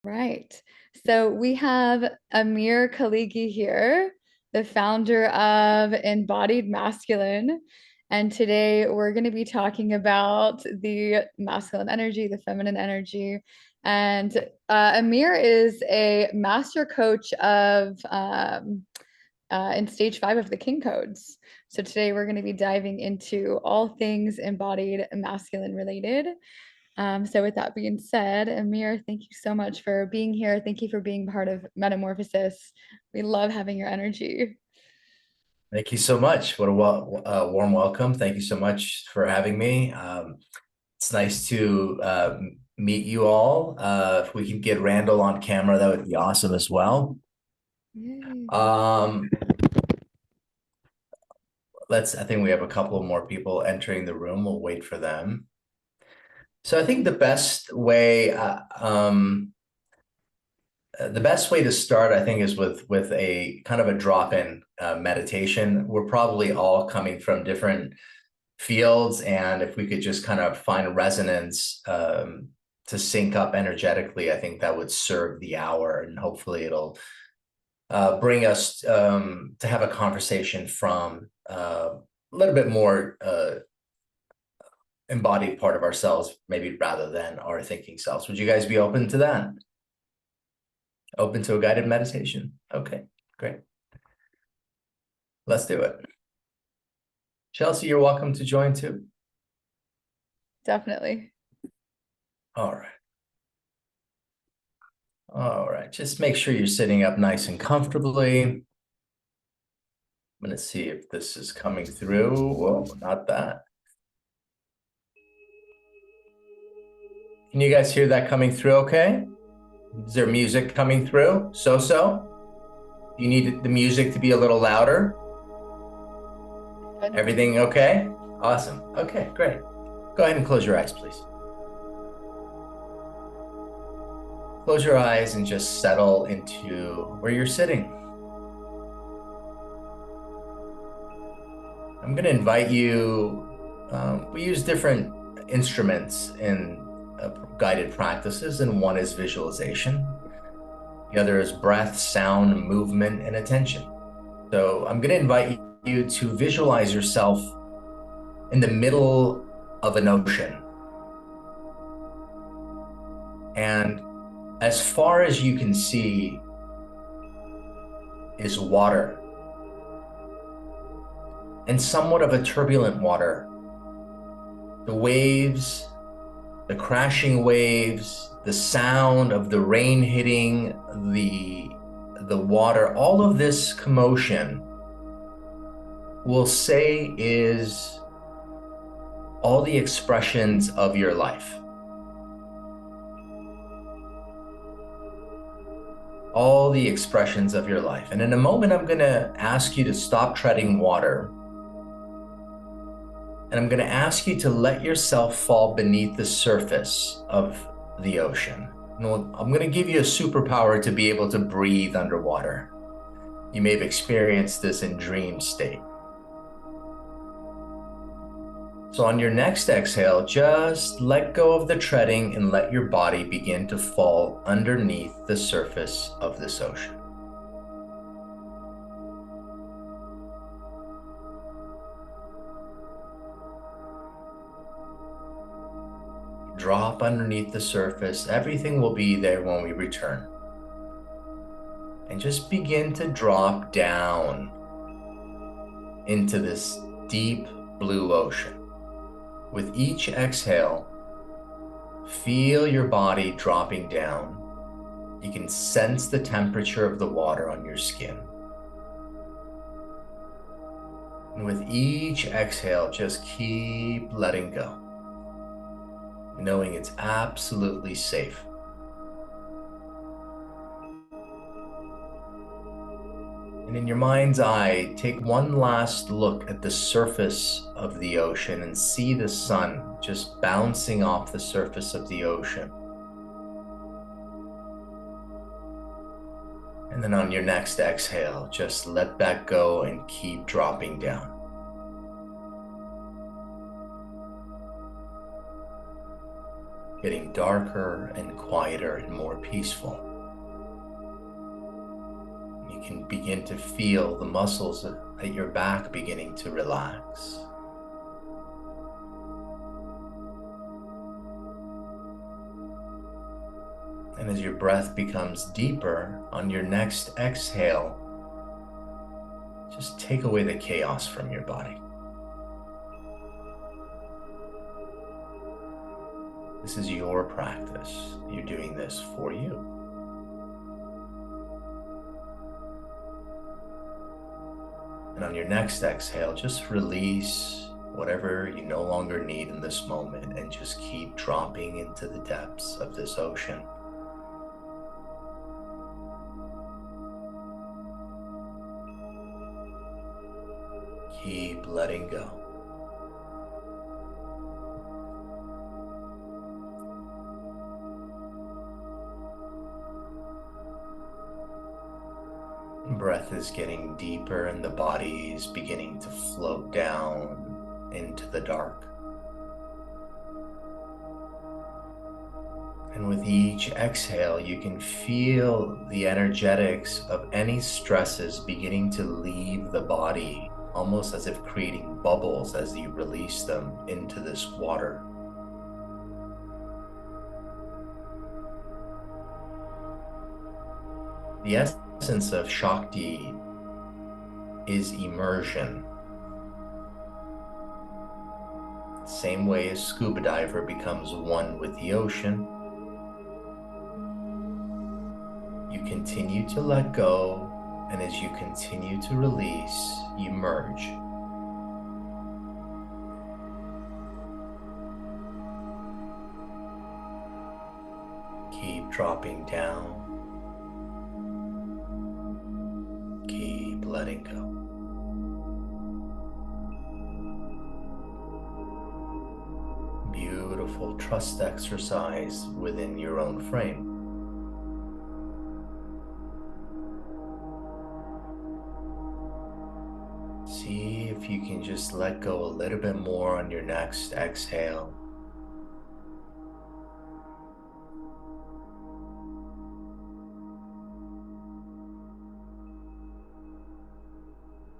Right. So we have Amir Khalighi here, the founder of Embodied Masculine. And today we're going to be talking about the masculine energy, the feminine energy. And Amir is a master coach of in stage 5 of the King Codes. So today we're going to be diving into all things embodied masculine related. So with that being said, Amir, thank you so much for being here. Thank you for being part of Metamorphosis. We love having your energy. Thank you so much. What a warm welcome. Thank you so much for having me. It's nice to meet you all. If we could get Randall on camera, that would be awesome as well. Yay. Um, I think we have a couple more people entering the room. We'll wait for them. So I think the best way to start, I think, is with a kind of a drop-in meditation. We're probably all coming from different fields, and if we could just kind of find resonance to sync up energetically, I think that would serve the hour, and hopefully it'll bring us to have a conversation from a little bit more embodied part of ourselves, maybe rather than our thinking selves. Would you guys be open to that? Open to a guided meditation? Okay, great. Let's do it. Chelsea, you're welcome to join too. Definitely. All right. All right, just make sure you're sitting up nice and comfortably. I'm going to see if this is coming through. Whoa, not that. Can you guys hear that coming through okay? Is there music coming through? So? You need the music to be a little louder? Everything okay? Awesome. Okay, great. Go ahead and close your eyes, please. Close your eyes and just settle into where you're sitting. I'm going to invite you, we use different instruments in guided practices, and one is visualization. The other is breath, sound, movement, and attention. So I'm going to invite you to visualize yourself in the middle of an ocean. And as far as you can see is water, and somewhat of a turbulent water. The waves, the crashing waves, the sound of the rain hitting the water, all of this commotion we'll say is all the expressions of your life. All the expressions of your life. And in a moment, I'm going to ask you to stop treading water. And I'm going to ask you to let yourself fall beneath the surface of the ocean. I'm going to give you a superpower to be able to breathe underwater. You may have experienced this in dream state. So on your next exhale, just let go of the treading and let your body begin to fall underneath the surface of this ocean. Drop underneath the surface. Everything will be there when we return. And just begin to drop down into this deep blue ocean. With each exhale, feel your body dropping down. You can sense the temperature of the water on your skin. And with each exhale, just keep letting go, knowing it's absolutely safe. And in your mind's eye, take one last look at the surface of the ocean and see the sun just bouncing off the surface of the ocean. And then on your next exhale, just let that go and keep dropping down. getting darker and quieter and more peaceful. You can begin to feel the muscles at your back beginning to relax. And as your breath becomes deeper, on your next exhale, just take away the chaos from your body. This is your practice. You're doing this for you. And on your next exhale, just release whatever you no longer need in this moment and just keep dropping into the depths of this ocean. Keep letting go. Breath is getting deeper and the body is beginning to float down into the dark. And with each exhale, you can feel the energetics of any stresses beginning to leave the body, almost as if creating bubbles as you release them into this water. The essence of Shakti is immersion. Same way as scuba diver becomes one with the ocean, you continue to let go, and as you continue to release, you merge. Keep dropping down. Keep letting go. Beautiful trust exercise within your own frame. See if you can just let go a little bit more on your next exhale.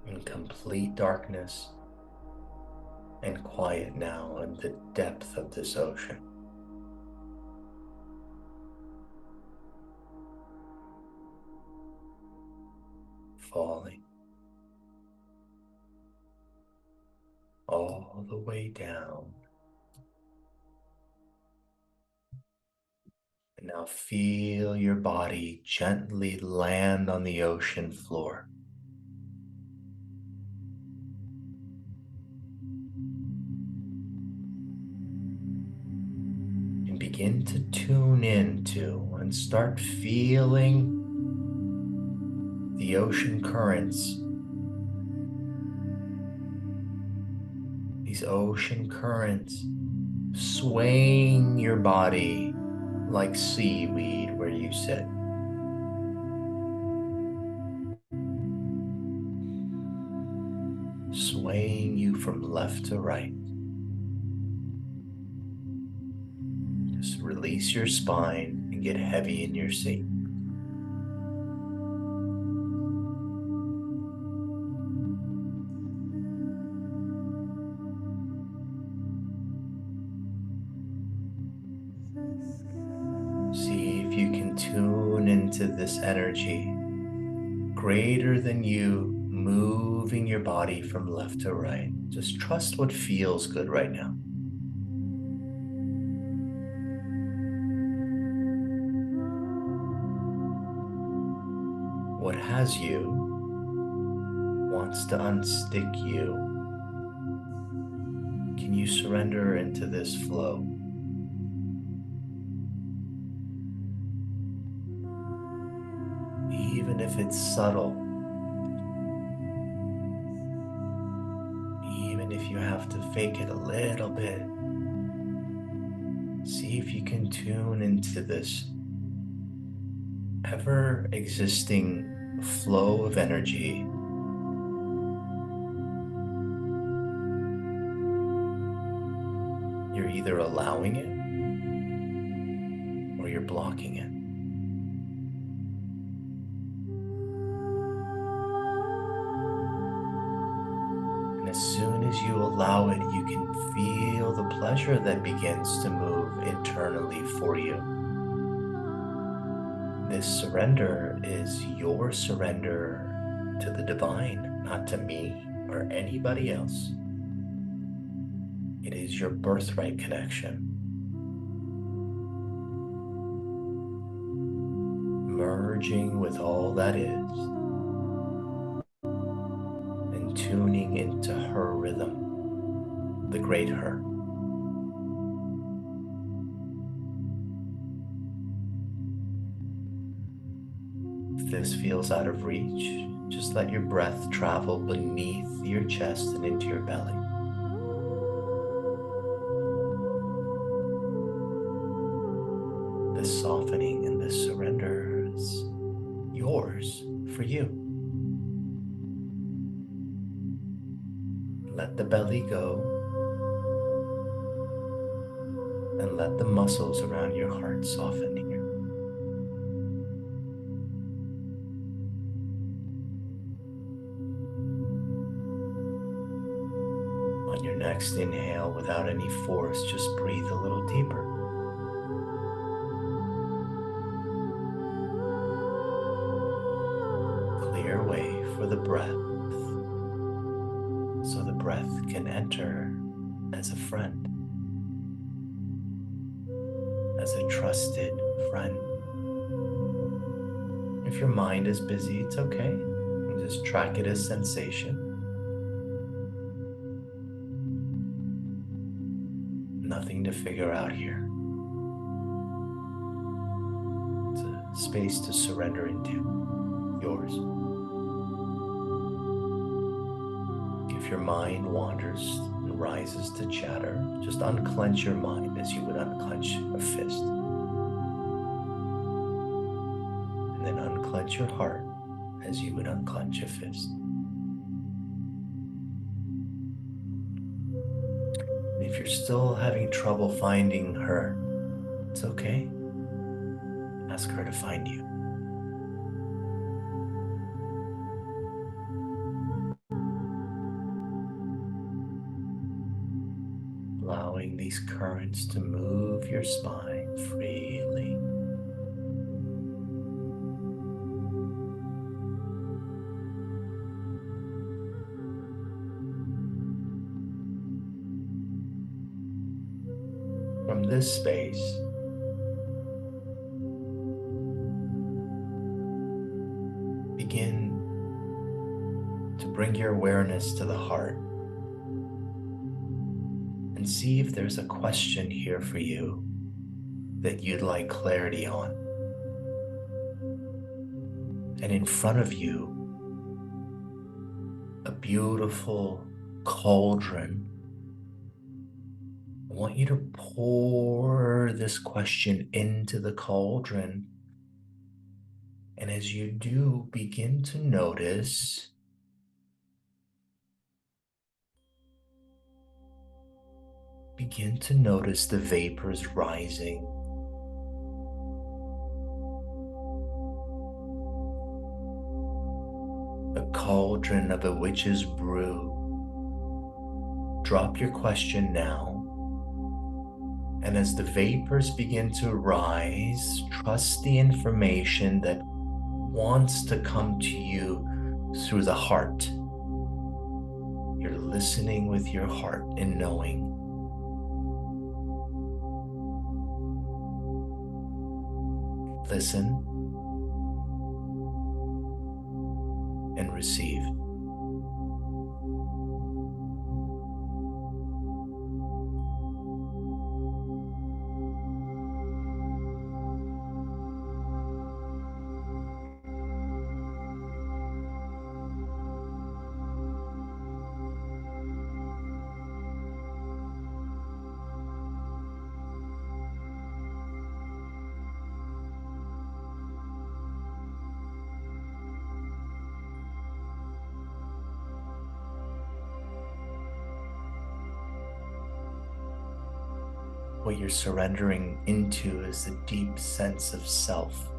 In complete darkness and quiet now in the depth of this ocean. Falling all the way down. And now feel your body gently land on the ocean floor. And begin to tune into and start feeling the ocean currents. These ocean currents swaying your body like seaweed where you sit. Swaying you from left to right. Just release your spine and get heavy in your seat. See if you can tune into this energy greater than you, moving your body from left to right. Just trust what feels good right now. What has you wants to unstick you. Can you surrender into this flow? Even if it's subtle, even if you have to fake it a little bit, see if you can tune into this ever-existing flow of energy. You're either allowing it you're blocking it. And as soon as you allow it, you can feel the pleasure that begins to move internally for you. This surrender is your surrender to the divine, not to me or anybody else. It is your birthright connection. Merging with all that is and tuning into her rhythm, the great her. If this feels out of reach, just let your breath travel beneath your chest and into your belly. This softening and this surrender is yours for you. Let the belly go and let the muscles around your heart soften here. On your next inhale, without any force, just breathe a little deeper. Clear way for the breath so the breath can enter as a friend, as a trusted friend. If your mind is busy, it's okay. Just track it as sensation. Nothing to figure out here. It's a space to surrender into, yours. If your mind wanders and rises to chatter, just unclench your mind as you would unclench a fist. And then unclench your heart as you would unclench a fist. If you're still having trouble finding her, it's okay. Ask her to find you. Allowing these currents to move your spine freely. From this space, begin to bring your awareness to the heart and see if there's a question here for you that you'd like clarity on. And in front of you, a beautiful cauldron. I want you to pour this question into the cauldron. And as you do, begin to notice the vapors rising. A cauldron of a witch's brew. Drop your question now. And as the vapors begin to rise, trust the information that wants to come to you through the heart. You're listening with your heart and knowing. Listen and receive. what you're surrendering into is a deep sense of self.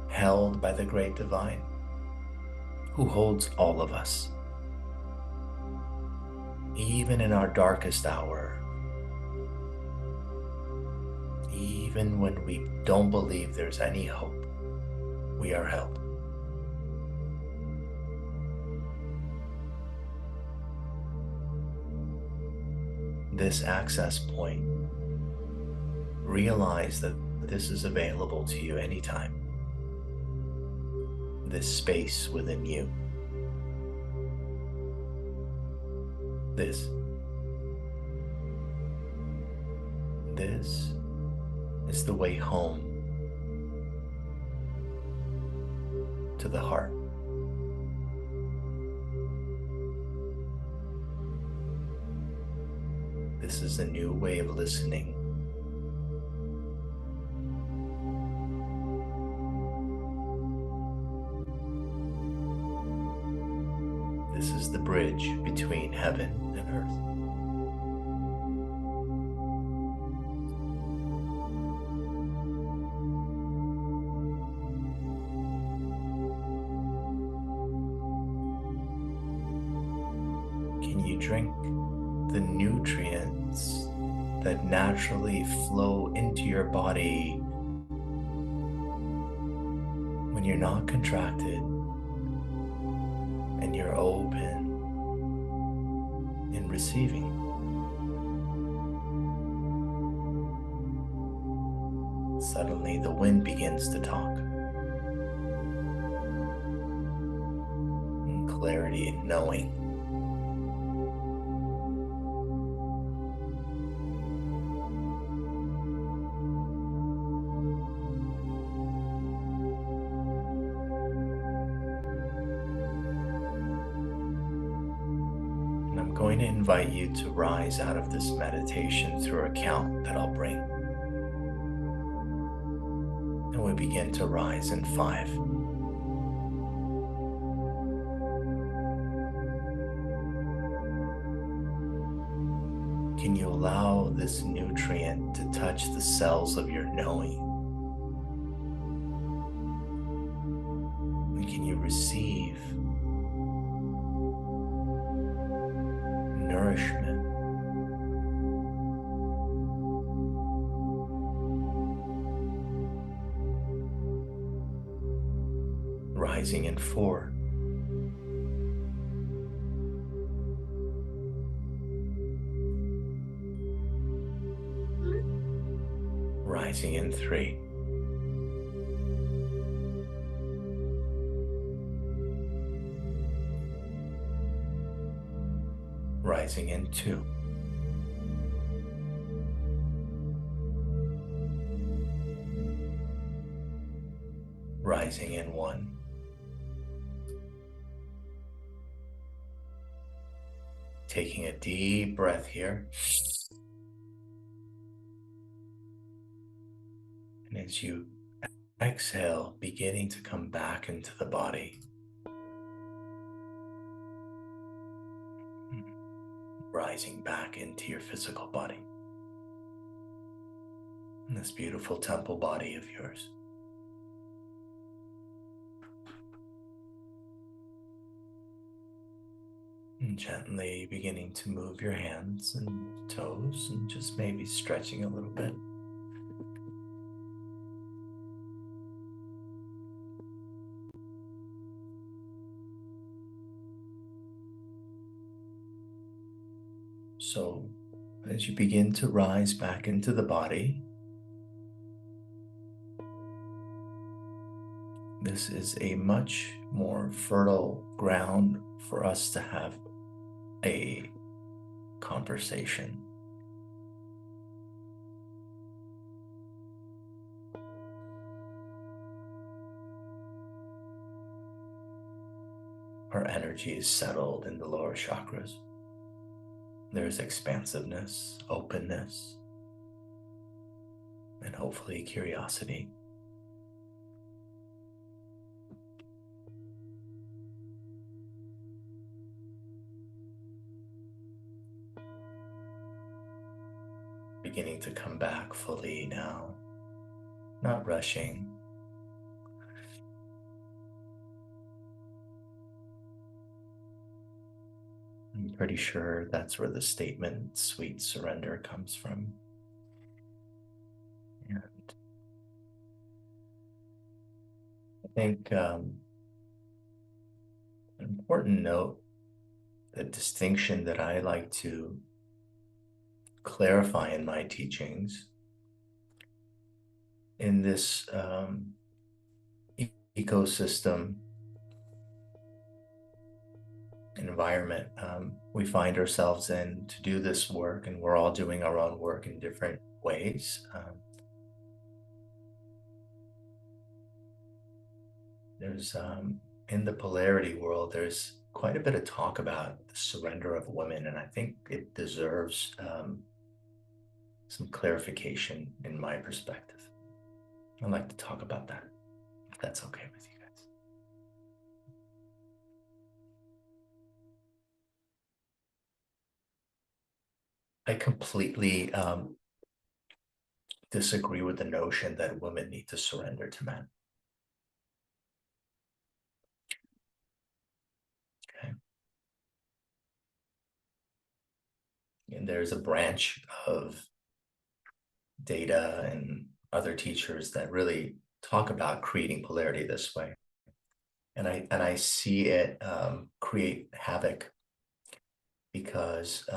Held by the great divine, who holds all of us. Even in our darkest hour, even when we don't believe there's any hope, we are held. This access point, realize that this is available to you anytime. This space within you. This is the way home to the heart. This is a new way of listening. This is the bridge between heaven and earth. Can you drink the nutrients that naturally flow into your body when you're not contracted and you're open in receiving? Suddenly the wind begins to talk. And clarity in knowing. I'm going to invite you to rise out of this meditation through a count that I'll bring. And we begin to rise in 5. Can you allow this nutrient to touch the cells of your knowing? And can you receive nourishment? Rising in 4. Rising in 3. Rising in 2. Rising in 1. Taking a deep breath here. And as you exhale, beginning to come back into the body. Rising back into your physical body. And this beautiful temple body of yours. And gently beginning to move your hands and toes and just maybe stretching a little bit. So as you begin to rise back into the body, this is a much more fertile ground for us to have a conversation. Our energy is settled in the lower chakras. There's expansiveness, openness, and hopefully curiosity. back fully now, not rushing. I'm pretty sure that's where the statement sweet surrender comes from. And I think an important note, the distinction that I like to clarify in my teachings in this ecosystem environment we find ourselves in to do this work, and we're all doing our own work in different ways. There's in the polarity world, there's quite a bit of talk about the surrender of women, and I think it deserves some clarification in my perspective. I'd like to talk about that, if that's okay with you guys. I completely disagree with the notion that women need to surrender to men. Okay. And there's a branch of data and other teachers that really talk about creating polarity this way. And I see it create havoc because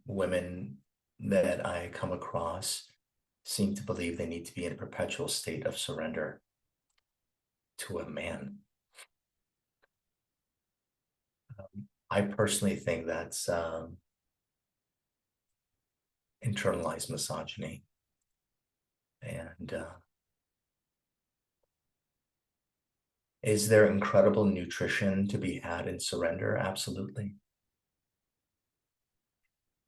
women that I come across seem to believe they need to be in a perpetual state of surrender to a man. I personally think that's internalized misogyny. And is there incredible nutrition to be had in surrender? Absolutely.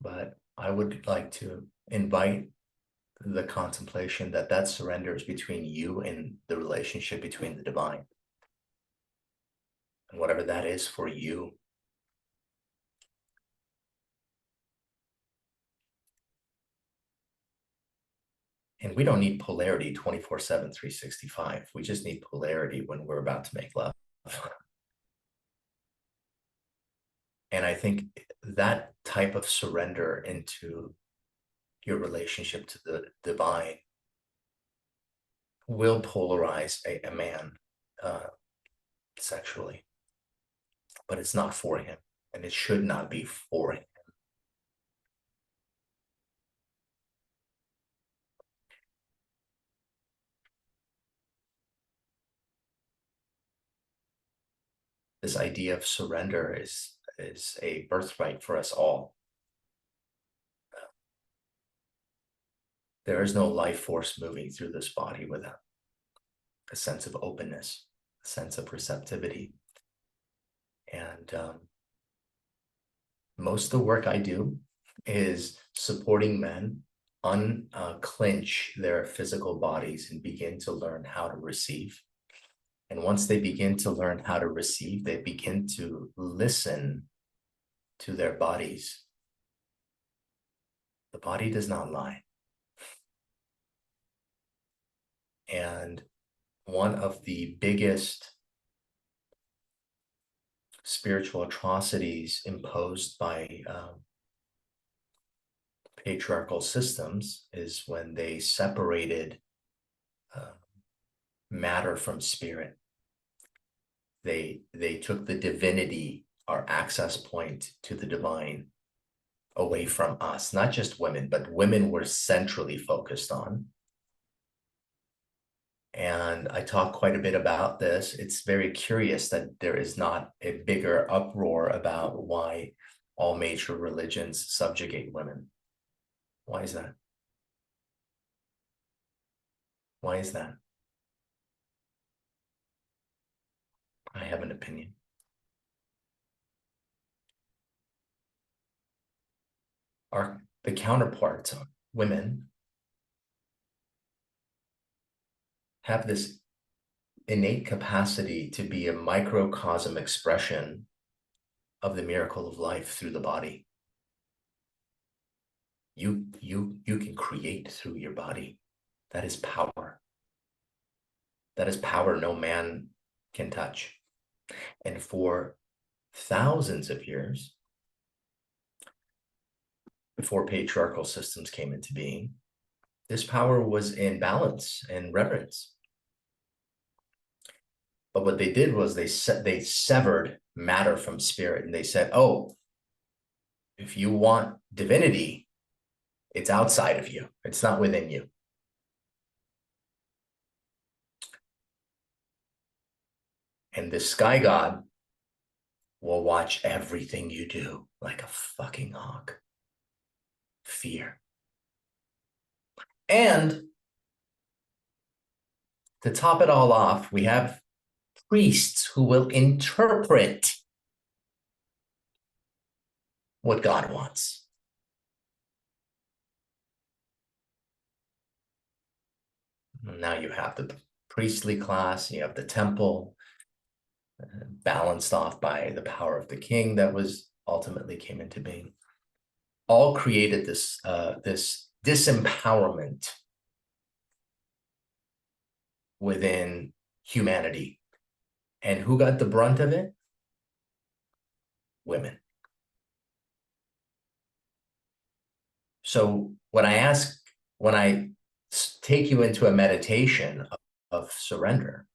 But I would like to invite the contemplation that that surrender is between you and the relationship between the divine. And whatever that is for you. And we don't need polarity 24/7, 365. We just need polarity when we're about to make love. And I think that type of surrender into your relationship to the divine will polarize a man sexually, but it's not for him, and it should not be for him. This idea of surrender is a birthright for us all. There is no life force moving through this body without a sense of openness, a sense of receptivity. And most of the work I do is supporting men unclench their physical bodies and begin to learn how to receive. And once they begin to learn how to receive, they begin to listen to their bodies. The body does not lie. And one of the biggest spiritual atrocities imposed by patriarchal systems is when they separated matter from spirit. They took the divinity, our access point to the divine, away from us. Not just women, but women were centrally focused on. And I talk quite a bit about this. It's very curious that there is not a bigger uproar about why all major religions subjugate women. Why is that? Why is that? I have an opinion. The counterparts, women, have this innate capacity to be a microcosm expression of the miracle of life through the body. You can create through your body. That is power. That is power no man can touch. And for thousands of years, before patriarchal systems came into being, this power was in balance and reverence. But what they did was they severed matter from spirit, and they said, oh, if you want divinity, it's outside of you. It's not within you. And the sky god will watch everything you do like a fucking hawk. Fear. And to top it all off, we have priests who will interpret what God wants. Now you have the priestly class, you have the temple, balanced off by the power of the king that was ultimately came into being. All created this disempowerment within humanity. And who got the brunt of it? Women. So when I take you into a meditation of surrender,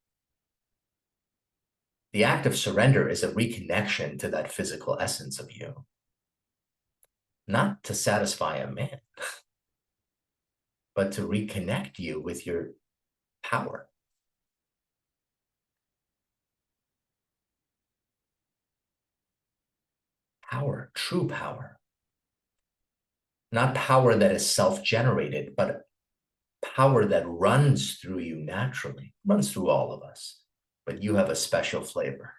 the act of surrender is a reconnection to that physical essence of you, not to satisfy a man, but to reconnect you with your power. Power, true power. Not power that is self-generated, but power that runs through you naturally, runs through all of us. But you have a special flavor.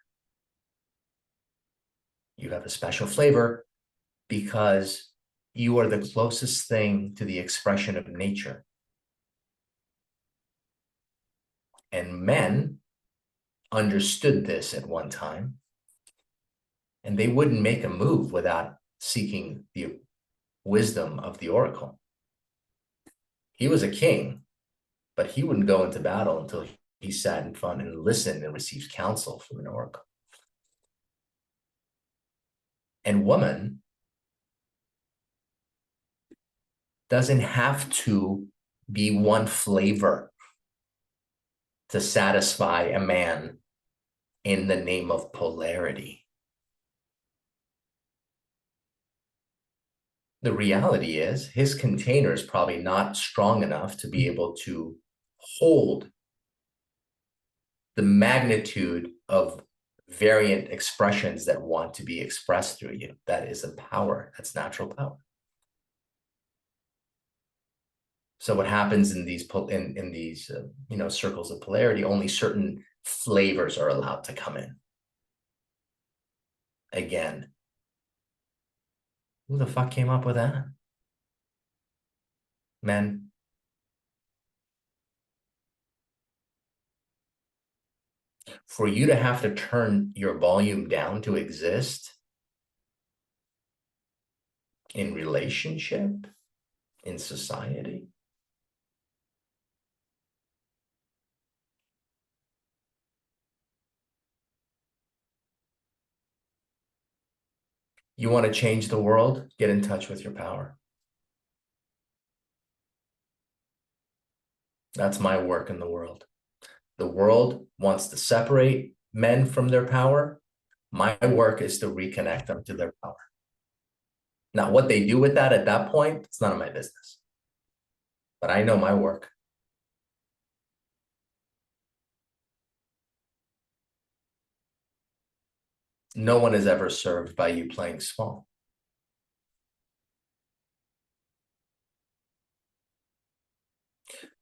You have a special flavor because you are the closest thing to the expression of nature. And men understood this at one time, and they wouldn't make a move without seeking the wisdom of the oracle. He was a king, but he wouldn't go into battle until he sat in front and listened and received counsel from an oracle. And woman doesn't have to be one flavor to satisfy a man in the name of polarity. The reality is his container is probably not strong enough to be able to hold the magnitude of variant expressions that want to be expressed through you. That is a power. That's natural power. So what happens in these circles of polarity? Only certain flavors are allowed to come in. Again, who the fuck came up with that? Men. For you to have to turn your volume down to exist in relationship, in society. You want to change the world? Get in touch with your power. That's my work in the world. The world wants to separate men from their power. My work is to reconnect them to their power. Now, what they do with that at that point, it's none of my business. But I know my work. No one is ever served by you playing small.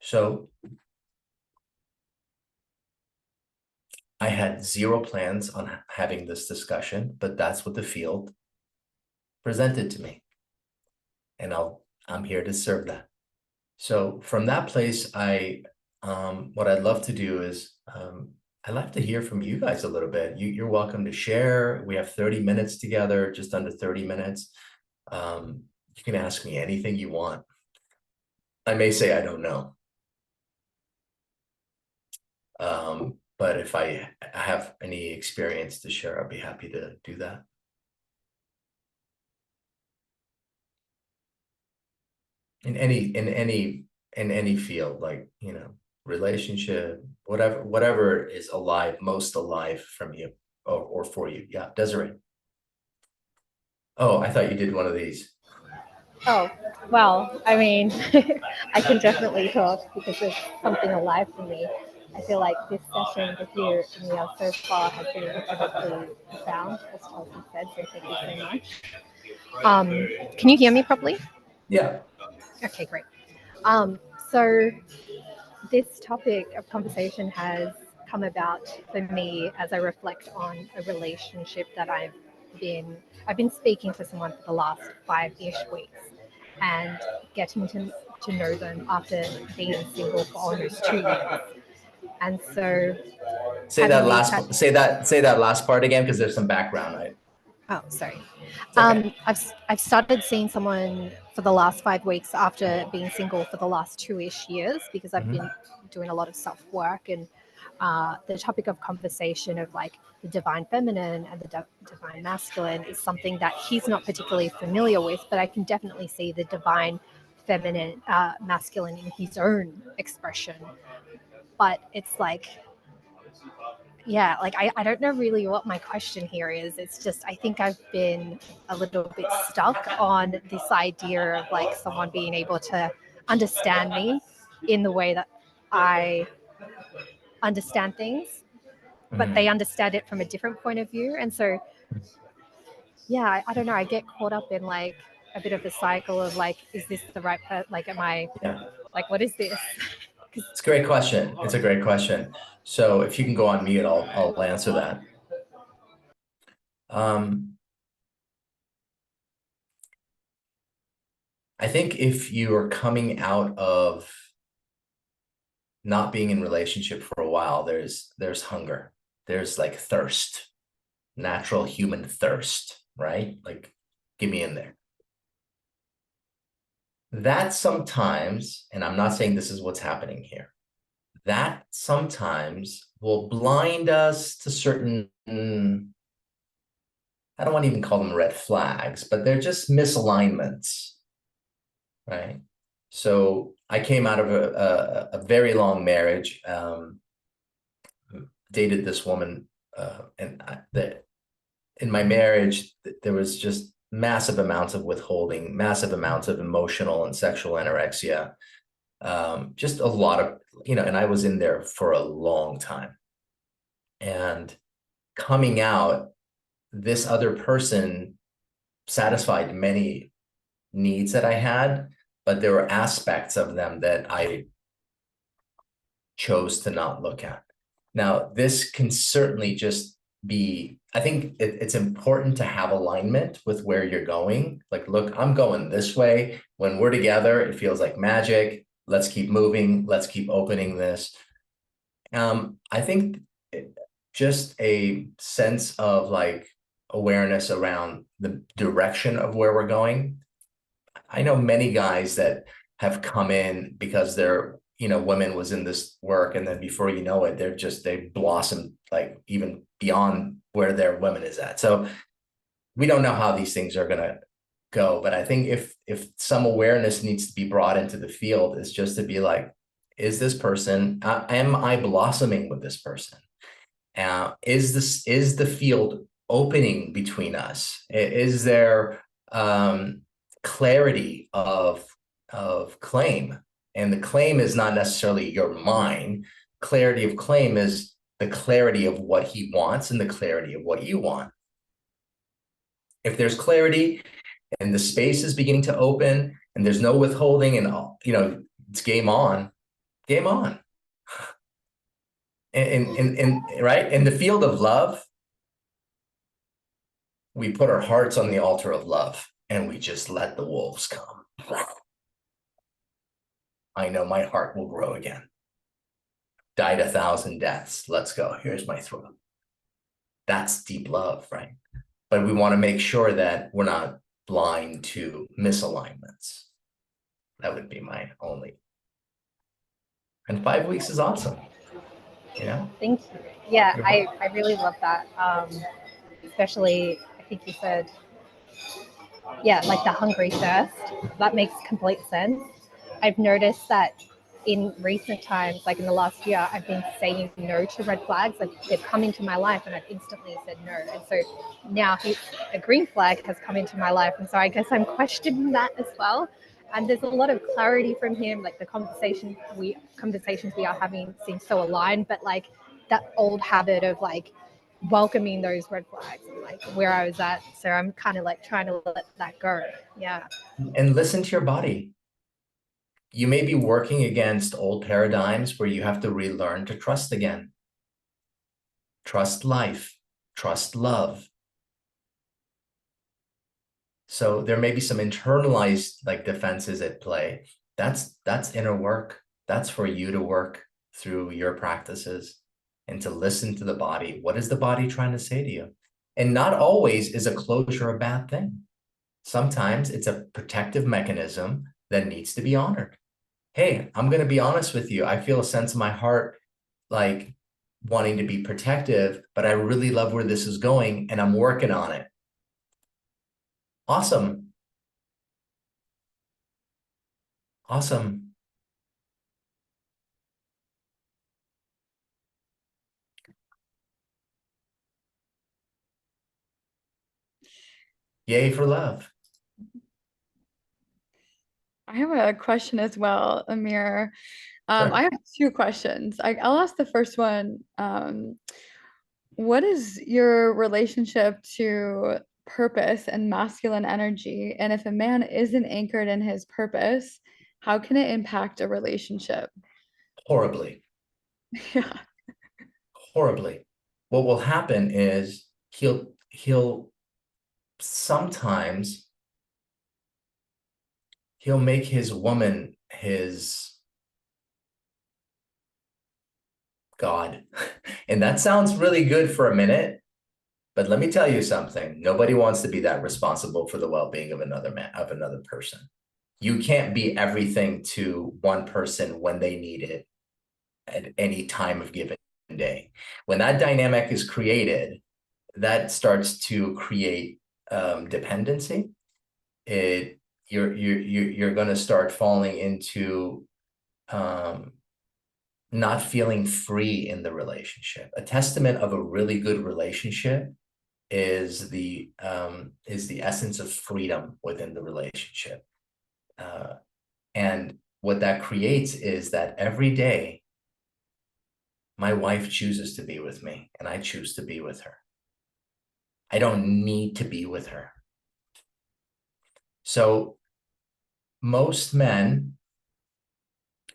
So I had zero plans on having this discussion, but that's what the field presented to me. And I'm here to serve that. So from that place, what I'd love to do is I'd like to hear from you guys a little bit. You're welcome to share. We have 30 minutes together, just under 30 minutes. You can ask me anything you want. I may say I don't know. But if I have any experience to share, I'll be happy to do that. In any field, like, relationship, whatever is alive, most alive from you or for you. Yeah, Desiree. Oh, I thought you did one of these. Oh, well, I mean, I can definitely talk because it's something alive for me. I feel like this session with you, Neil, so far has been incredibly profound, as Chelsea said, so thank you so much. Can you hear me properly? Yeah. Okay, great. So this topic of conversation has come about for me as I reflect on a relationship that I've been speaking to someone for the last 5-ish weeks and getting to know them after being single for almost 2 years. And so Say having that these last say that last part again, because there's some background. Oh, sorry. It's okay. I've started seeing someone for the last 5 weeks after being single for the last 2-ish years because I've been doing a lot of self work and the topic of conversation of like the divine feminine and the divine masculine is something that he's not particularly familiar with, but I can definitely see the divine feminine, masculine in his own expression. But it's like, yeah, like I don't know really what my question here is. It's just I think I've been a little bit stuck on this idea of like someone being able to understand me in the way that I understand things, but they understand it from a different point of view. And so, yeah, I don't know. I get caught up in like a bit of the cycle of like, is this the right like, am I Yeah. like, what is this? It's a great question. It's a great question. So if you can go on mute, I'll answer that. I think if you are coming out of not being in relationship for a while, there's hunger. There's like thirst, natural human thirst, right? Like, give me in there. That sometimes, and I'm not saying this is what's happening here, that sometimes will blind us to certain, I don't want to even call them red flags, but they're just misalignments, right? So I came out of a very long marriage, dated this woman, and in my marriage, there was just massive amounts of withholding, massive amounts of emotional and sexual anorexia, just a lot of, and I was in there for a long time. And coming out, this other person satisfied many needs that I had, but there were aspects of them that I chose to not look at. Now, this can certainly just be, I think it's important to have alignment with where you're going. Like, look, I'm going this way. When we're together, it feels like magic. Let's keep moving. Let's keep opening this. I think just a sense of like awareness around the direction of where we're going. I know many guys that have come in because they're, women was in this work, and then before you know it, they blossom like even beyond where their women is at. So we don't know how these things are gonna go, but I think if some awareness needs to be brought into the field, is just to be like, is this person, am I blossoming with this person? Is the field opening between us? Is there clarity of claim? And the claim is not necessarily your mine. Clarity of claim is the clarity of what he wants and the clarity of what you want. If there's clarity and the space is beginning to open and there's no withholding and it's game on, game on. And right in the field of love, we put our hearts on the altar of love and we just let the wolves come. I know my heart will grow again. Died 1,000 deaths. Let's go. Here's my throat. That's deep love, right? But we want to make sure that we're not blind to misalignments. That would be my only. And 5 weeks is awesome. Thank you. Yeah, I really love that. Especially, I think you said, yeah, like the hungry thirst. That makes complete sense. I've noticed that in recent times, like in the last year, I've been saying no to red flags. Like they've come into my life and I've instantly said no. And so now a green flag has come into my life. And so I guess I'm questioning that as well. And there's a lot of clarity from him. Like the conversations we are having seem so aligned, but like that old habit of like welcoming those red flags and like where I was at. So I'm kind of like trying to let that go. Yeah. And listen to your body. You may be working against old paradigms where you have to relearn to trust again. Trust life, trust love. So there may be some internalized like defenses at play. That's inner work. That's for you to work through your practices and to listen to the body. What is the body trying to say to you? And not always is a closure a bad thing. Sometimes it's a protective mechanism that needs to be honored. Hey, I'm going to be honest with you. I feel a sense in my heart like wanting to be protective, but I really love where this is going and I'm working on it. Awesome. Awesome. Yay for love. I have a question as well, Amir. Sure. I have two questions. I'll ask the first one. What is your relationship to purpose and masculine energy? And if a man isn't anchored in his purpose, how can it impact a relationship? Horribly. Yeah. Horribly. What will happen is he'll sometimes he'll make his woman his God. And that sounds really good for a minute, but let me tell you something. Nobody wants to be that responsible for the well-being of another man, of another person. You can't be everything to one person when they need it at any time of given day. When that dynamic is created, that starts to create dependency. You're going to start falling into not feeling free in the relationship. A testament of a really good relationship is the essence of freedom within the relationship. And what that creates is that every day, my wife chooses to be with me and I choose to be with her. I don't need to be with her. So most men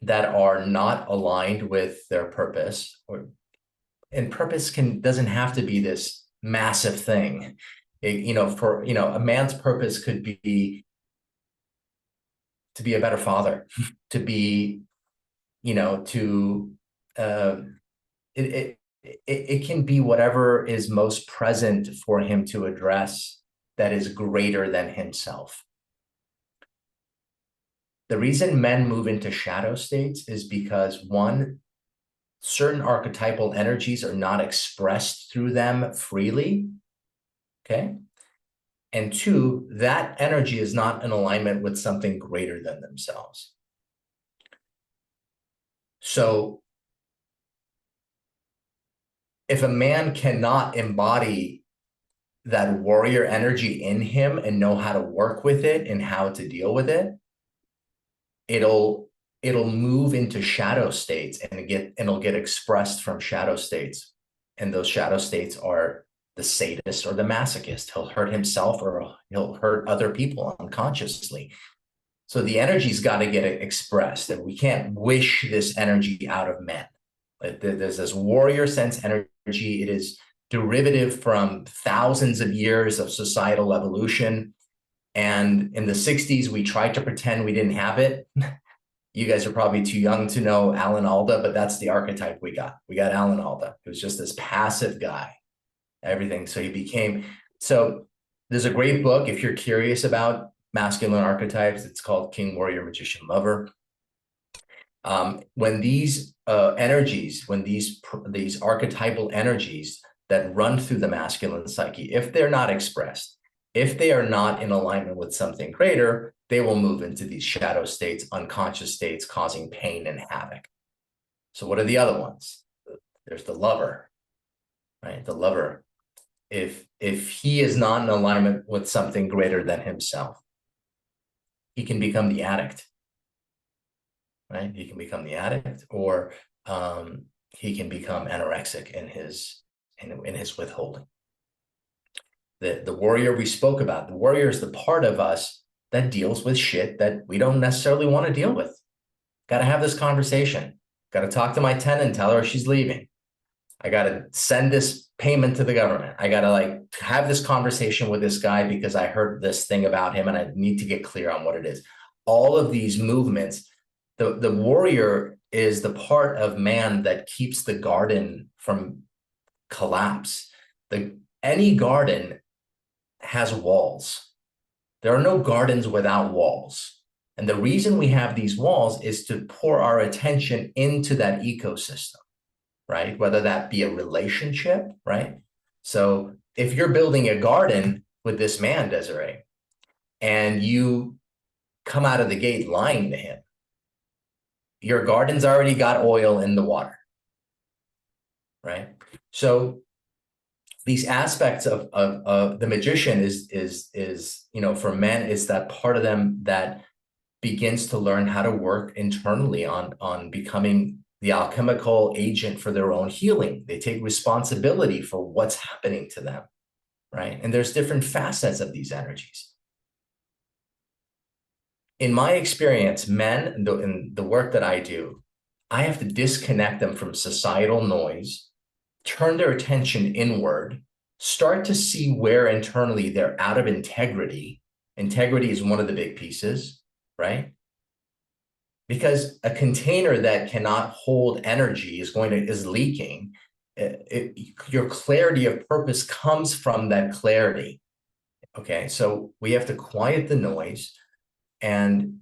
that are not aligned with their purpose, and purpose doesn't have to be this massive thing. A man's purpose could be to be a better father, to be, it can be whatever is most present for him to address that is greater than himself. The reason men move into shadow states is because one, certain archetypal energies are not expressed through them freely, okay? And two, that energy is not in alignment with something greater than themselves. So if a man cannot embody that warrior energy in him and know how to work with it and how to deal with it, it'll move into shadow states and it'll get expressed from shadow states. And those shadow states are the sadist or the masochist. He'll hurt himself or he'll hurt other people unconsciously. So the energy's got to get expressed, and we can't wish this energy out of men. There's this warrior sense energy. It is derivative from thousands of years of societal evolution. And in the 60s, we tried to pretend we didn't have it. You guys are probably too young to know Alan Alda, but that's the archetype we got. We got Alan Alda. He was just this passive guy, everything. So There's a great book if you're curious about masculine archetypes. It's called King, Warrior, Magician, Lover. When these energies, when these archetypal energies that run through the masculine psyche, if they're not expressed, if they are not in alignment with something greater, they will move into these shadow states, unconscious states, causing pain and havoc. So what are the other ones? There's the lover, right? The lover. If he is not in alignment with something greater than himself, he can become the addict, right? He can become the addict, or he can become anorexic in his withholding. The warrior we spoke about, the warrior is the part of us that deals with shit that we don't necessarily want to deal with. Got to have this conversation. Got to talk to my tenant and tell her she's leaving. I got to send this payment to the government. I got to like have this conversation with this guy because I heard this thing about him and I need to get clear on what it is. All of these movements, the warrior is the part of man that keeps the garden from collapse. Any garden has walls. There are no gardens without walls. And the reason we have these walls is to pour our attention into that ecosystem, right? Whether that be a relationship, right? So if you're building a garden with this man, Desiree, and you come out of the gate lying to him, your garden's already got oil in the water, right? So these aspects of the magician is for men, is that part of them that begins to learn how to work internally on becoming the alchemical agent for their own healing. They take responsibility for what's happening to them, right? And there's different facets of these energies. In my experience, men, in the work that I do, I have to disconnect them from societal noise, turn their attention inward, start to see where internally they're out of integrity. Integrity is one of the big pieces, right? Because a container that cannot hold energy is leaking. Your clarity of purpose comes from that clarity. Okay, so we have to quiet the noise. And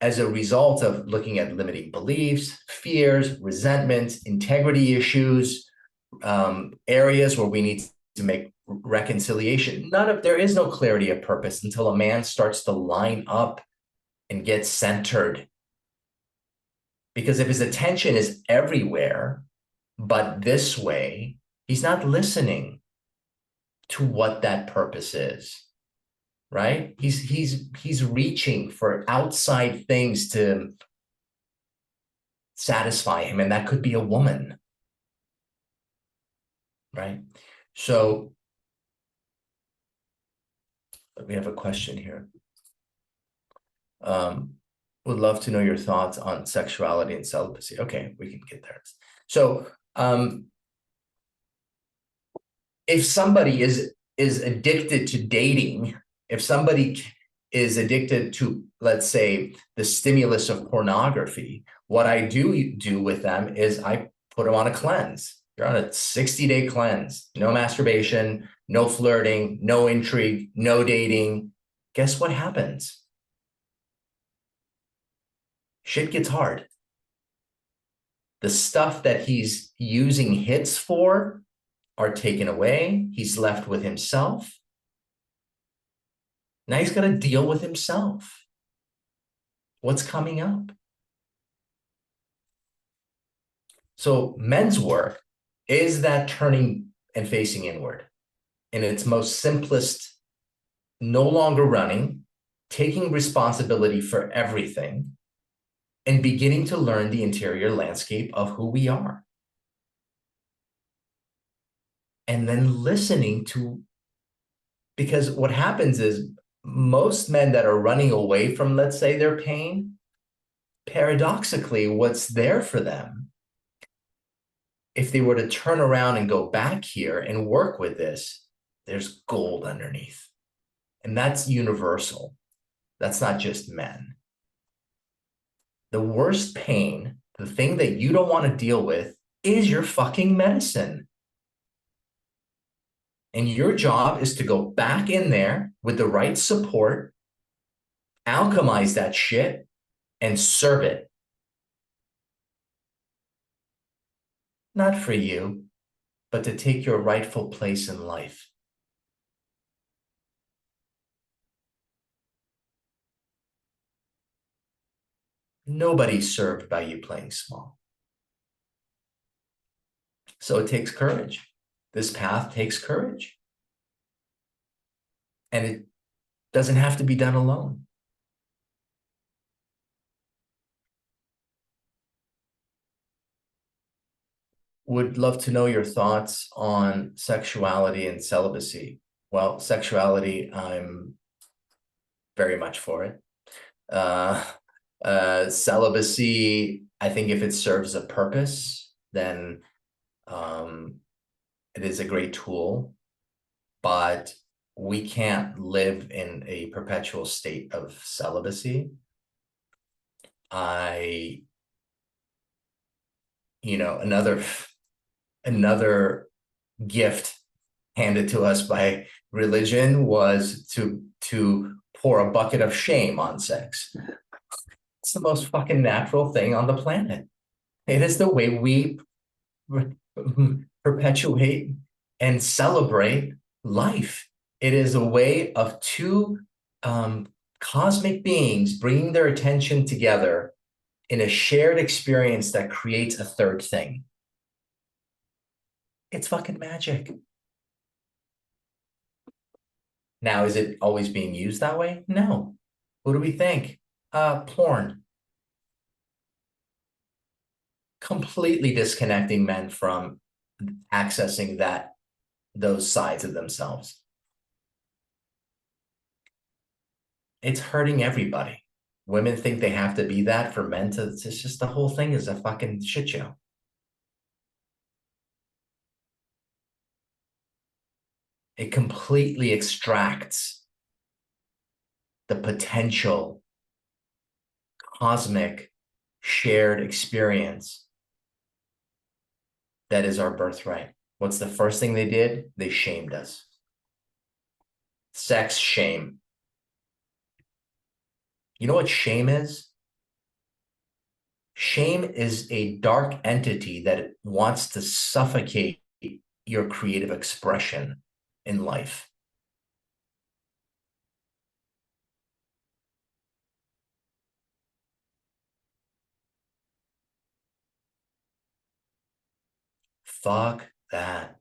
as a result of looking at limiting beliefs, fears, resentments, integrity issues, areas where we need to make reconciliation, there is no clarity of purpose until a man starts to line up and get centered. Because if his attention is everywhere, but this way, he's not listening to what that purpose is, right? He's reaching for outside things to satisfy him, and that could be a woman, right? So we have a question here. Would love to know your thoughts on sexuality and celibacy. Okay, we can get there. So if somebody is addicted to dating, if somebody is addicted to, let's say, the stimulus of pornography, what I do with them is I put them on a cleanse. You're on a 60-day cleanse. No masturbation, no flirting, no intrigue, no dating. Guess what happens? Shit gets hard. The stuff that he's using hits for are taken away. He's left with himself. Now he's got to deal with himself. What's coming up? So men's work is that turning and facing inward in its most simplest, no longer running, taking responsibility for everything, and beginning to learn the interior landscape of who we are. And then listening to, because what happens is most men that are running away from, let's say, their pain, paradoxically, what's there for them, if they were to turn around and go back here and work with this, there's gold underneath. And that's universal. That's not just men. The worst pain, the thing that you don't want to deal with, is your fucking medicine. And your job is to go back in there with the right support, alchemize that shit, and serve it. Not for you, but to take your rightful place in life. Nobody's served by you playing small. So it takes courage. This path takes courage. And it doesn't have to be done alone. Would love to know your thoughts on sexuality and celibacy. Well, sexuality, I'm very much for it. Celibacy, I think if it serves a purpose, then it is a great tool, but we can't live in a perpetual state of celibacy. Another gift handed to us by religion was to pour a bucket of shame on sex. It's the most fucking natural thing on the planet. It is the way we perpetuate and celebrate life. It is a way of two cosmic beings bringing their attention together in a shared experience that creates a third thing. It's fucking magic. Now, is it always being used that way? No. What do we think? Porn. Completely disconnecting men from accessing those sides of themselves. It's hurting everybody. Women think they have to be that for men to, it's just the whole thing is a fucking shit show. It completely extracts the potential cosmic shared experience that is our birthright. What's the first thing they did? They shamed us. Sex shame. You know what shame is? Shame is a dark entity that wants to suffocate your creative expression in life. Fuck that.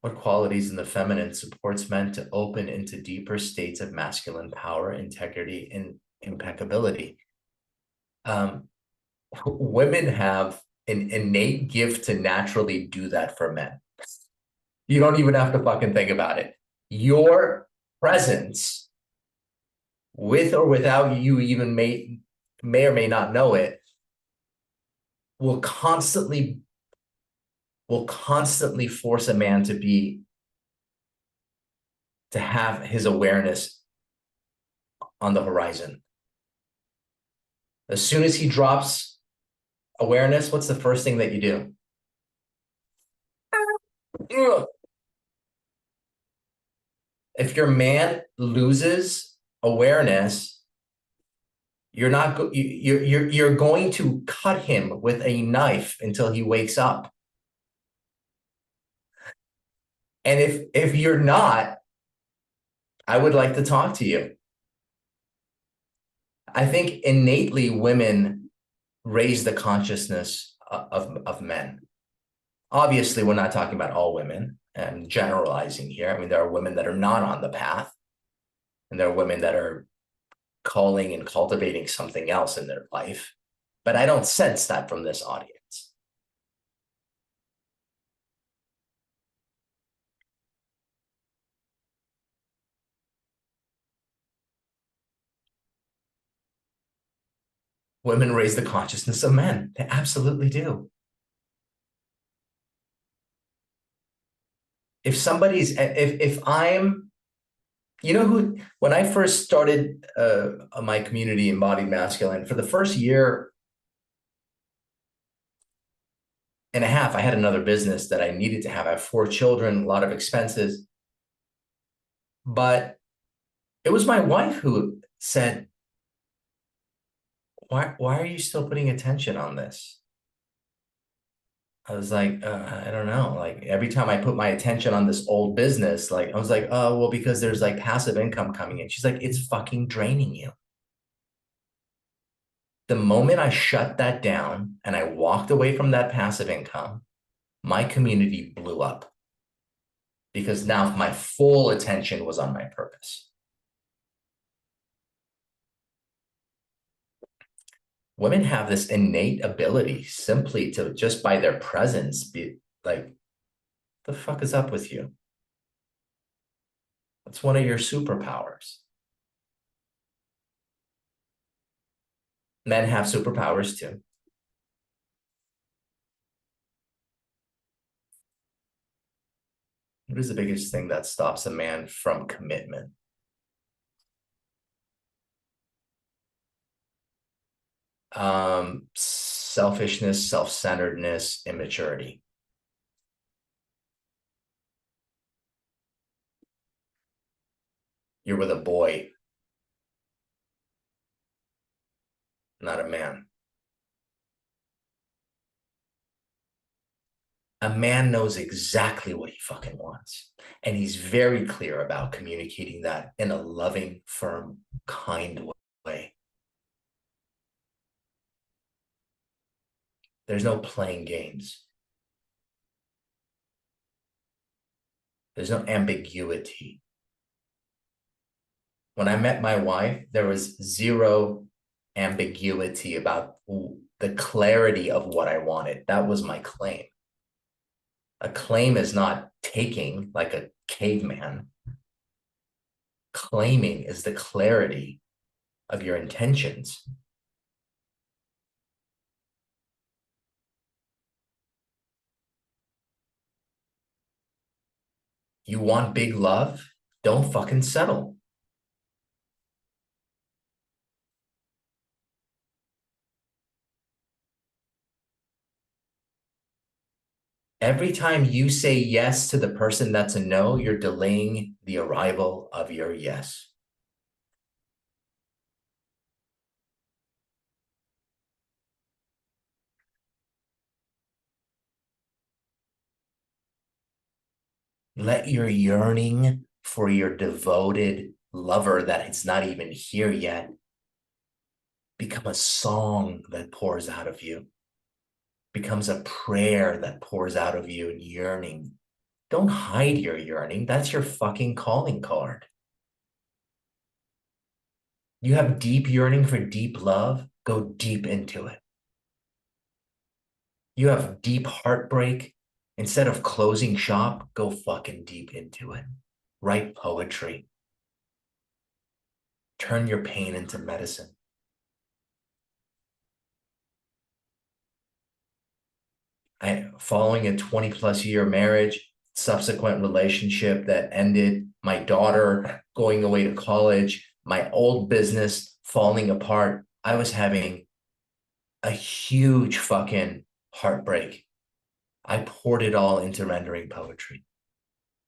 What qualities in the feminine supports men to open into deeper states of masculine power, integrity, and impeccability? Women have an innate gift to naturally do that for men. You don't even have to fucking think about it. Your presence, with or without you even may or may not know it, will constantly force a man to have his awareness on the horizon. As soon as he drops awareness, what's the first thing that you do? If your man loses awareness, you're going to cut him with a knife until he wakes up. And if you're not, I would like to talk to you. I think innately women raise the consciousness of men. Obviously, we're not talking about all women and generalizing here. I mean, there are women that are not on the path, and there are women that are calling and cultivating something else in their life. But I don't sense that from this audience. Women raise the consciousness of men. They absolutely do. If I'm You know who, when I first started my community Embodied Masculine, for the first year and a half, I had another business that I needed to have. I have 4 children, a lot of expenses. But it was my wife who said, why are you still putting attention on this? I was like, I don't know. Like every time I put my attention on this old business, like I was like, oh, well, because there's like passive income coming in. She's like, it's fucking draining you. The moment I shut that down and I walked away from that passive income, my community blew up because now my full attention was on my purpose. Women have this innate ability simply to just by their presence be like, the fuck is up with you? That's one of your superpowers. Men have superpowers too. What is the biggest thing that stops a man from commitment? Selfishness, self-centeredness, immaturity. You're with a boy, not a man. A man knows exactly what he fucking wants. And he's very clear about communicating that in a loving, firm, kind way. There's no playing games. There's no ambiguity. When I met my wife, there was zero ambiguity about the clarity of what I wanted. That was my claim. A claim is not taking like a caveman. Claiming is the clarity of your intentions. You want big love? Don't fucking settle. Every time you say yes to the person that's a no, you're delaying the arrival of your yes. Let your yearning for your devoted lover that it's not even here yet become a song that pours out of you, becomes a prayer that pours out of you in yearning. Don't hide your yearning. That's your fucking calling card. You have deep yearning for deep love, go deep into it. You have deep heartbreak, instead of closing shop, go fucking deep into it. Write poetry. Turn your pain into medicine. Following a 20 plus year marriage, subsequent relationship that ended, my daughter going away to college, my old business falling apart, I was having a huge fucking heartbreak. I poured it all into rendering poetry.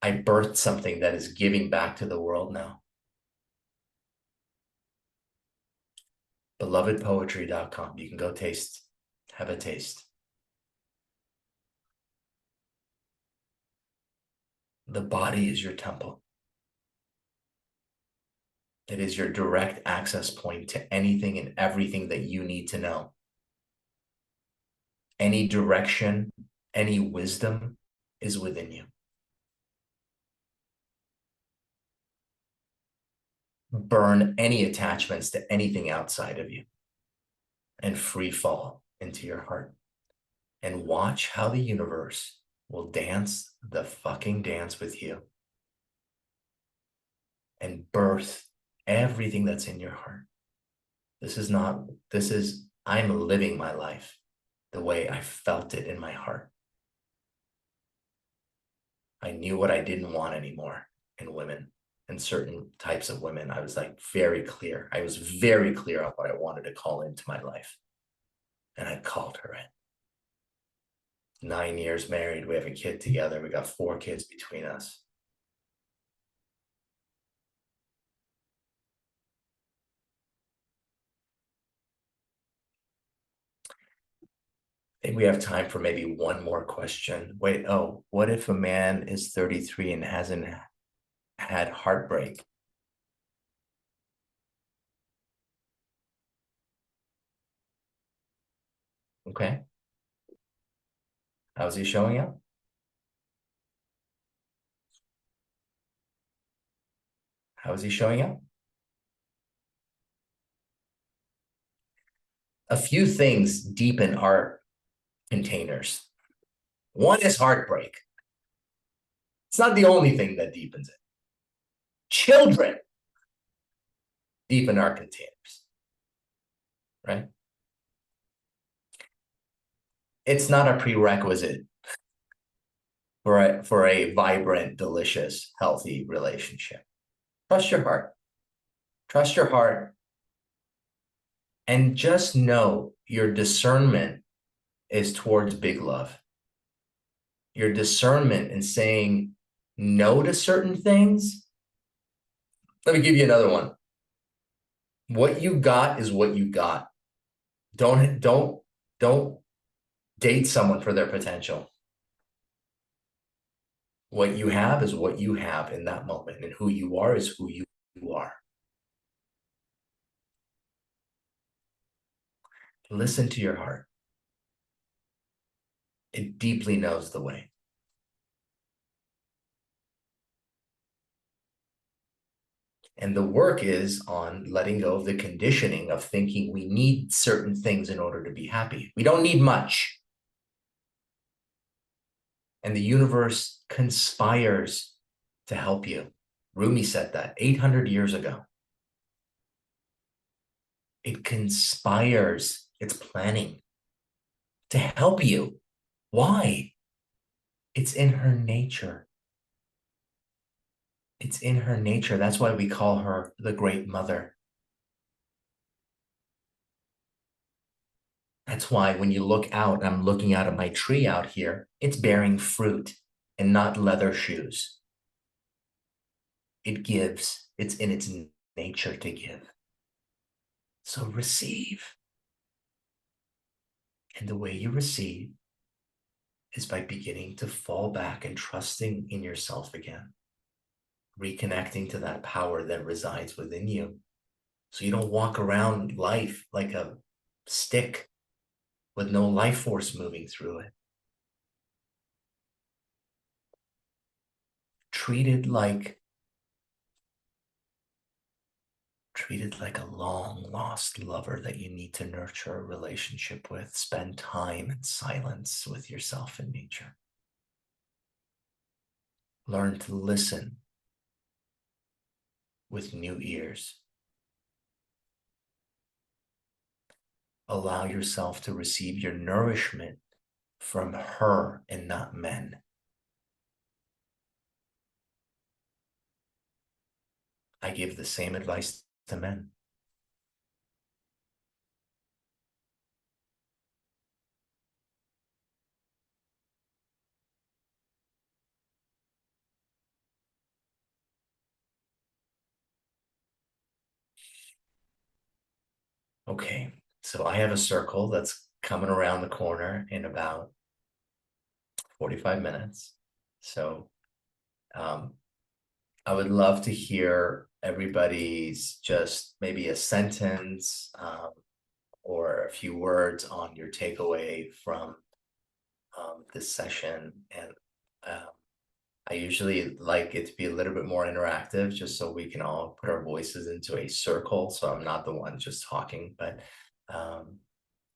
I birthed something that is giving back to the world now. Belovedpoetry.com. You can go have a taste. The body is your temple. It is your direct access point to anything and everything that you need to know. Any direction, any wisdom is within you. Burn any attachments to anything outside of you and free fall into your heart. And watch how the universe will dance the fucking dance with you and birth everything that's in your heart. I'm living my life the way I felt it in my heart. I knew what I didn't want anymore in women. and certain types of women. I was like very clear. I was very clear on what I wanted to call into my life. And I called her in. 9 years married. We have a kid together. We got 4 kids between us. I think we have time for maybe one more question. Wait, oh, what if a man is 33 and hasn't had heartbreak? Okay. How's he showing up? How is he showing up? A few things deepen our containers. One is heartbreak. It's not the only thing that deepens it. Children deepen our containers, right? It's not a prerequisite for a vibrant, delicious, healthy relationship. Trust your heart. Trust your heart. And just know your discernment is towards big love. Your discernment in saying no to certain things. Let me give you another one. What you got is what you got. Don't date someone for their potential. What you have is what you have in that moment, and who you are is who you are. Listen to your heart. It deeply knows the way. And the work is on letting go of the conditioning of thinking we need certain things in order to be happy. We don't need much. And the universe conspires to help you. Rumi said that 800 years ago. It conspires, it's planning to help you. Why? It's in her nature. It's in her nature. That's why we call her the Great Mother. That's why when you look out, I'm looking out of my tree out here, it's bearing fruit and not leather shoes. It gives. It's in its nature to give. So receive. And the way you receive is by beginning to fall back and trusting in yourself again. Reconnecting to that power that resides within you. So you don't walk around life like a stick with no life force moving through it. Treated like a long lost lover that you need to nurture a relationship with. Spend time in silence with yourself and nature. Learn to listen with new ears. Allow yourself to receive your nourishment from her and not men. I give the same advice to men. Okay, so I have a circle that's coming around the corner in about 45 minutes. So I would love to hear everybody's just maybe a sentence or a few words on your takeaway from this session. And I usually like it to be a little bit more interactive, just so we can all put our voices into a circle. So I'm not the one just talking, but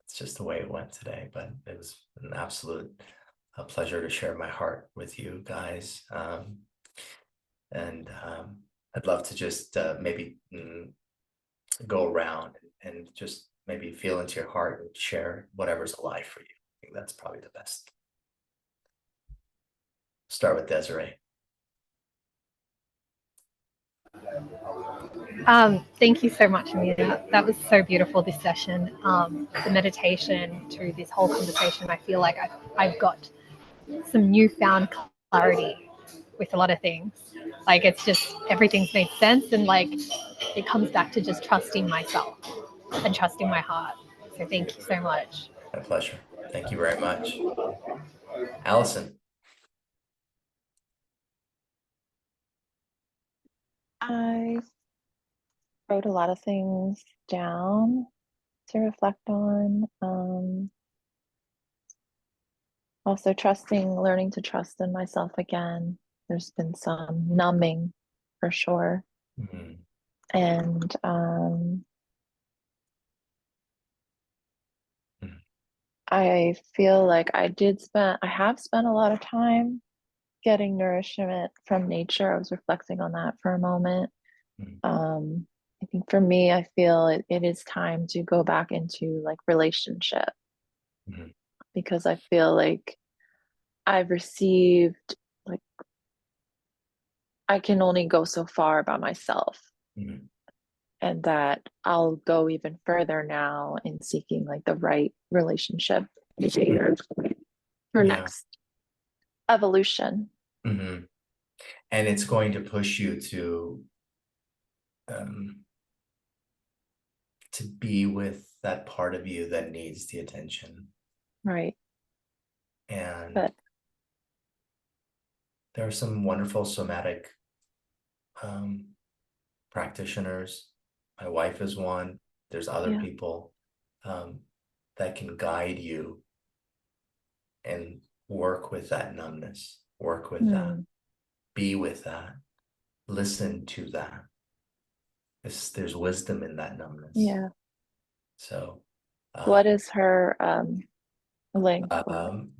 it's just the way it went today. But it was an absolute pleasure to share my heart with you guys. And I'd love to just maybe go around and just maybe feel into your heart and share whatever's alive for you. I think that's probably the best. Start with Desiree. Thank you so much, Amir. That was so beautiful, this session. The meditation through this whole conversation, I feel like I've got some newfound clarity with a lot of things. Like, it's just, everything's made sense, and like it comes back to just trusting myself and trusting my heart. So thank you so much. My pleasure. Thank you very much. Allison. I wrote a lot of things down to reflect on. Also learning to trust in myself again. There's been some numbing for sure. Mm-hmm. And I feel like I have spent a lot of time getting nourishment from nature. I was reflecting on that for a moment. I think for me, I feel it is time to go back into like relationship, because I feel like I've received, like, I can only go so far by myself, and that I'll go even further now in seeking like the right relationship for next evolution. And it's going to push you to be with that part of you that needs the attention. Right. And But there are some wonderful somatic practitioners. My wife is one. There's other people that can guide you and work with that numbness, work with that, be with that, listen to that. There's wisdom in that numbness. Yeah. So what is her link?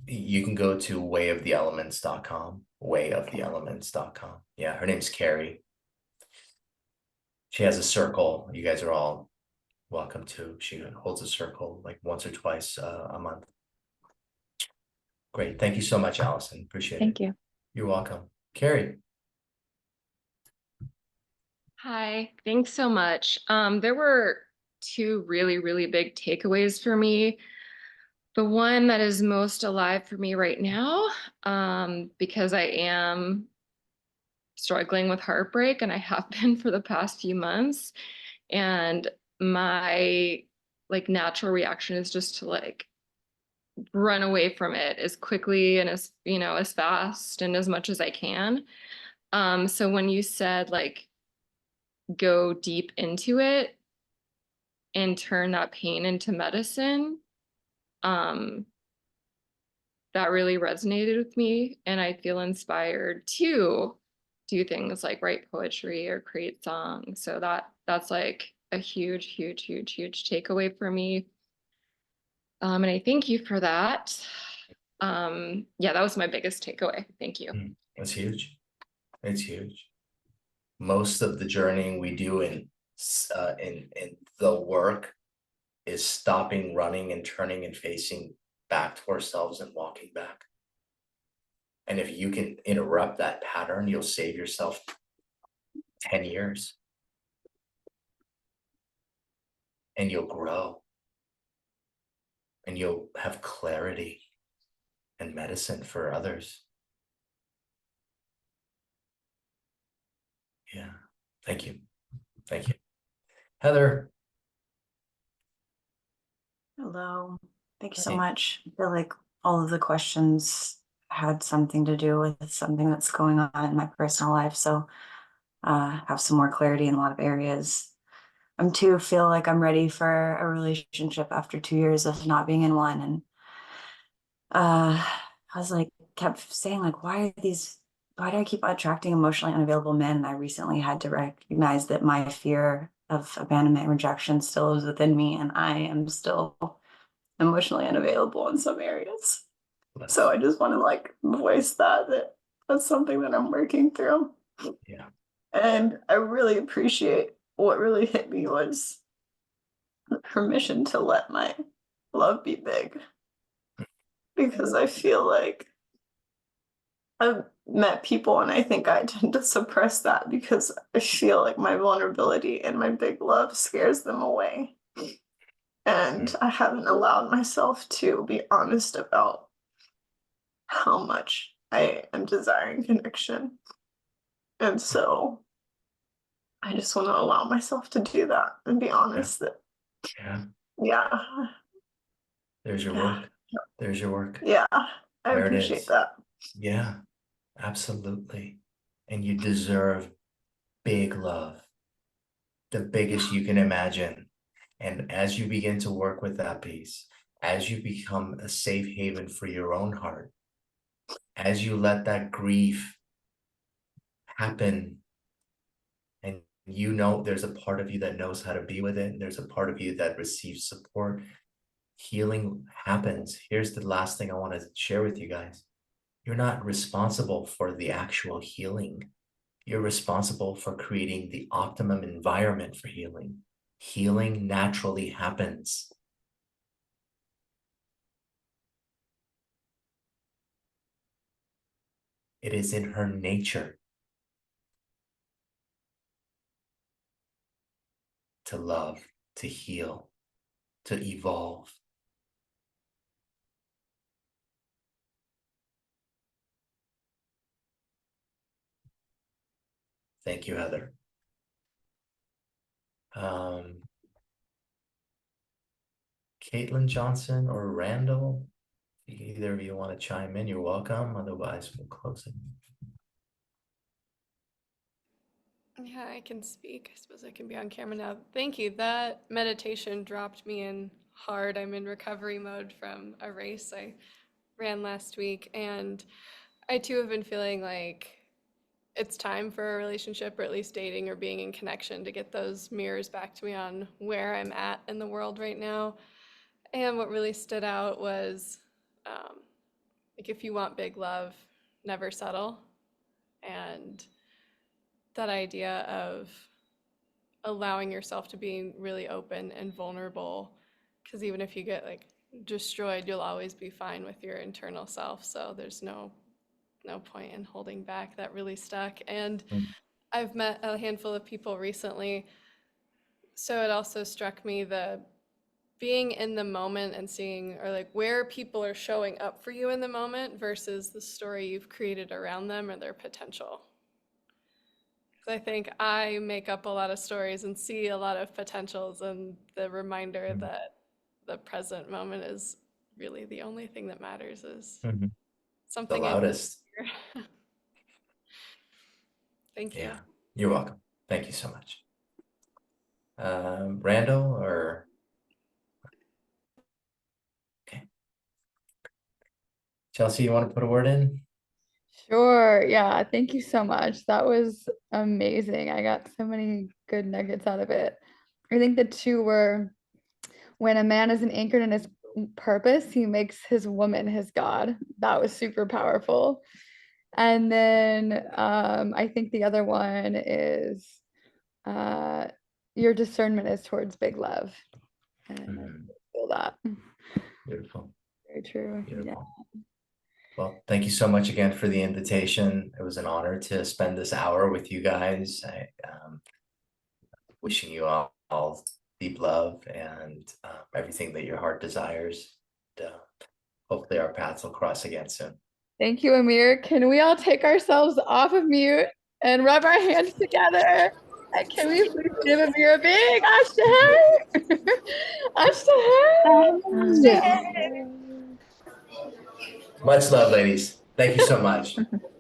You can go to wayoftheelements.com, wayoftheelements.com. Yeah, her name's Carrie. She has a circle. You guys are all welcome to. She holds a circle like once or twice a month. Great. Thank you so much, Allison. Appreciate it. Thank you. You're welcome. Carrie. Hi, thanks so much. There were two really, really big takeaways for me. The one that is most alive for me right now, because I am struggling with heartbreak, and I have been for the past few months. And my like natural reaction is just to like run away from it as quickly and as, you know, as fast and as much as I can. So when you said like go deep into it and turn that pain into medicine, that really resonated with me, and I feel inspired to do things like write poetry or create songs. So that's like a huge, huge, huge, huge takeaway for me. And I thank you for that. Yeah, that was my biggest takeaway. Thank you. That's huge. It's huge. Most of the journeying we do in the work is stopping running and turning and facing back to ourselves and walking back. And if you can interrupt that pattern, you'll save yourself 10 years. And you'll grow. And you'll have clarity and medicine for others. Yeah. Thank you. Thank you. Heather. Hello. Thank you so much. I feel like all of the questions had something to do with something that's going on in my personal life. So have some more clarity in a lot of areas. I'm too feel like I'm ready for a relationship after 2 years of not being in one. And I was like, kept saying like, why do I keep attracting emotionally unavailable men? And I recently had to recognize that my fear of abandonment and rejection still is within me, and I am still emotionally unavailable in some areas. So I just want to like voice that's something that I'm working through. Yeah. And I really appreciate what really hit me was the permission to let my love be big. Because I feel like met people, and I think I tend to suppress that because I feel like my vulnerability and my big love scares them away. And I haven't allowed myself to be honest about how much I am desiring connection. And so I just want to allow myself to do that and be honest that, yeah. There's your work. There's your work. Yeah, I there appreciate that. Yeah, absolutely. And you deserve big love, the biggest you can imagine. And as you begin to work with that piece, as you become a safe haven for your own heart, as you let that grief happen, and you know there's a part of you that knows how to be with it, and there's a part of you that receives support, healing happens. Here's the last thing I want to share with you guys. You're not responsible for the actual healing. You're responsible for creating the optimum environment for healing. Healing naturally happens. It is in her nature to love, to heal, to evolve. Thank you, Heather. Caitlin Johnson or Randall, either of you want to chime in, you're welcome. Otherwise, we'll close it. Yeah, I can speak. I suppose I can be on camera now. Thank you. That meditation dropped me in hard. I'm in recovery mode from a race I ran last week, and I too have been feeling like it's time for a relationship, or at least dating or being in connection, to get those mirrors back to me on where I'm at in the world right now. And what really stood out was like, if you want big love, never settle. And that idea of allowing yourself to be really open and vulnerable, because even if you get like destroyed, you'll always be fine with your internal self. So there's no point in holding back. That really stuck. And I've met a handful of people recently, so it also struck me the being in the moment and seeing, or like, where people are showing up for you in the moment versus the story you've created around them or their potential. I think I make up a lot of stories and see a lot of potentials, and the reminder that the present moment is really the only thing that matters is something the loudest. Thank you. Yeah, you're welcome. Thank you so much. Randall or okay. Chelsea, you want to put a word in? Sure. Yeah. Thank you so much. That was amazing. I got so many good nuggets out of it. I think the two were, when a man isn't anchored in his purpose, he makes his woman his God. That was super powerful. And then I think the other one is your discernment is towards big love. And I feel that. Beautiful. Very true. Beautiful. Yeah. Well, thank you so much again for the invitation. It was an honor to spend this hour with you guys. I wishing you all deep love and everything that your heart desires. Hopefully our paths will cross again soon. Thank you, Amir. Can we all take ourselves off of mute and rub our hands together? And can we please give Amir a big Ashtahay? Ashtahay! Much love, ladies. Thank you so much.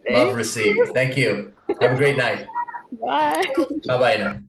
Love received. Thank you. Have a great night. Bye. Bye-bye now.